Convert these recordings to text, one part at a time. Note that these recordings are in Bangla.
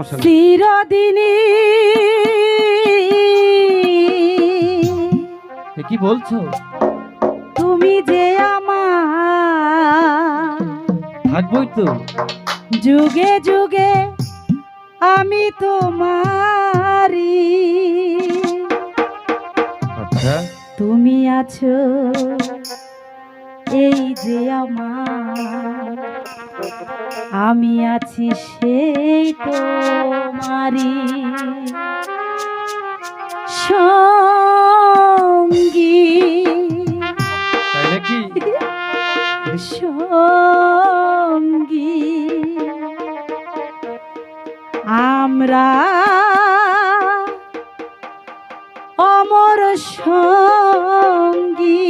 সমস্যা নেই। চিরদিনই কি বলছো? তুমি যে আমার, থাকবোই তো। যুগে যুগে আমি তোমারি। আচ্ছা, তুমি আছো এই যে আমার, আমি আছি সেই তোমারি সঙ্গী। তাই নাকি? সঙ্গী আমরা অমর সঙ্গী।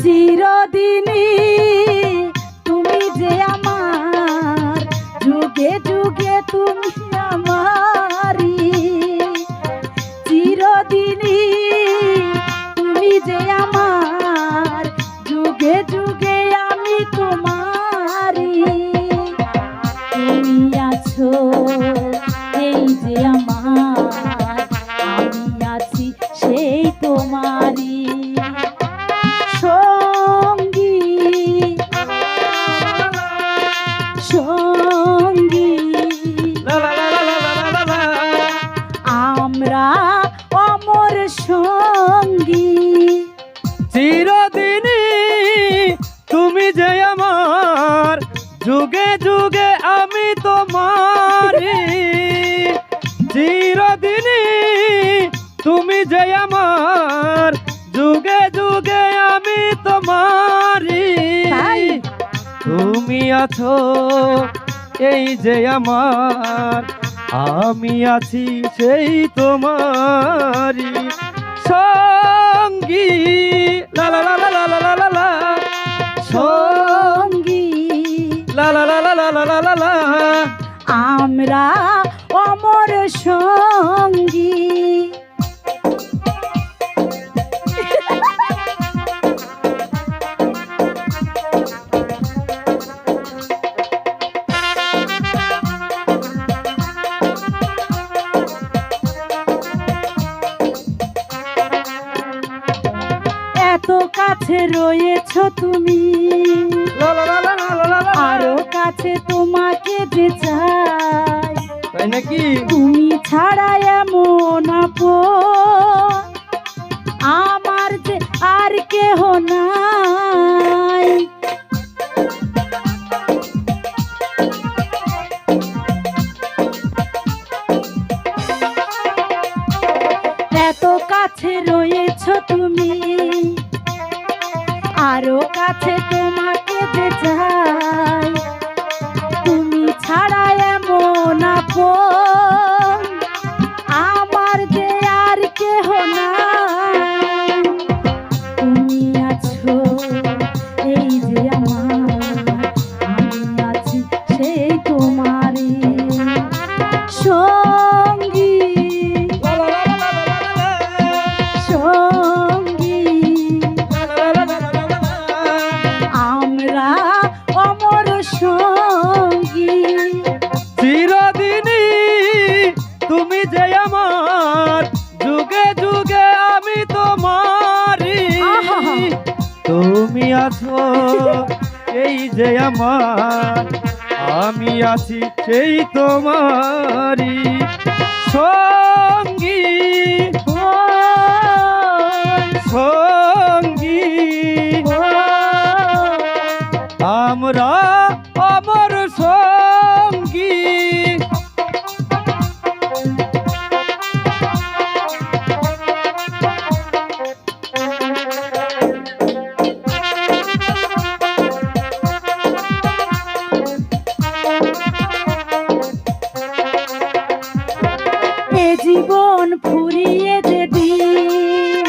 চিরদিনই তুমি যে আমার, যুগে যুগে তুমি আমারি। চিরদিনই তুমি যে আমার, যুগে যুগে আমি তোমারি। তুমি আছো এই যে আমার, আমি আছি সেই তোমারি সঙ্গী। সঙ্গী আমরা অমর সঙ্গী। চিরদিনই তুমি যে আমার, যুগে যুগে আমি তোমারি। চিরদিনই তুমি যে আমার, যুগে যুগে আমি তোমারি। তুমি আছো এই যে আমার, আমি আছি সেই তোমারি সঙ্গী। লা লা লা লা লা লা লা লা সঙ্গী লা লা লা লা লা লা লা লা। আমরা অমর সঙ্গী। এত কাছে রয়েছ তুমি, লা লা লা লা লা লা লা। আরো কাছে তোমাকে যে চাই। তাই নাকি? তুমি ছাড়া এমন আপন আমার যে আর কেহ নাই। এত কাছে রয়েছ তুমি, আরো কাছে তোমাকে যে চাই। তুমি ছাড়া এমন আপন আমার যে আর কেহ নাই। তুমি আছো এই যে আমার, আমি আছি সেই তোমারি সঙ্গী। লা লা লা লা লা লা লা। সঙ্গী লা লা লা লা লা লা লা। আমরা অমর সঙ্গী। চিরদিনই তুমি যে আমার, যুগে যুগে আমি তোমারি। তুমি আছো এই যে আমার, আমি আছি সেই তোমারি সঙ্গী। সঙ্গী আমরা অমর সঙ্গী। এ জীবন ফুরিয়ে যেদিন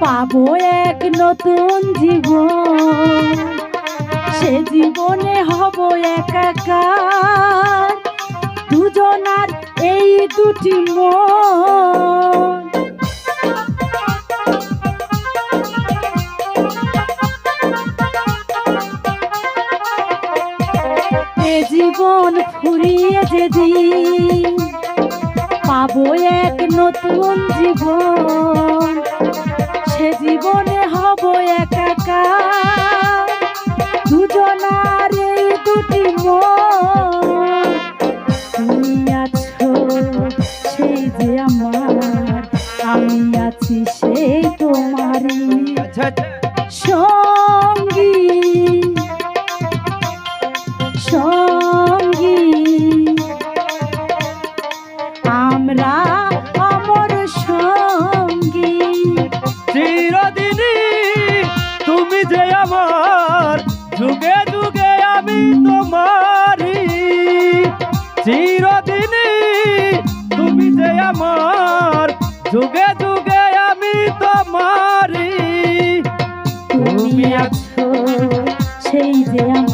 পাবো এক নতুন জীবন, সে জীবনে হব একাকার, দুজনার এই দুটি মন। জীবন ফুরিয়ে যেদিন পাবো এক নতুন জীবন, সে জীবনে হব একাকার। দুজনার এই দুটি মন, তুমি আছো সেই যে আমার, আমি আছি সেই তোমারই আচ্ছা আচ্ছা সঙ্গী সঙ্গী। আমরা অমর সঙ্গী, চিরদিনই তুমি যে আমার, যুগে যুগে আমি তোমারি। চিরদিনই তুমি যে আমার, যুগে যুগে আমি তোমারি। তুমি আছো সেই যে আমার।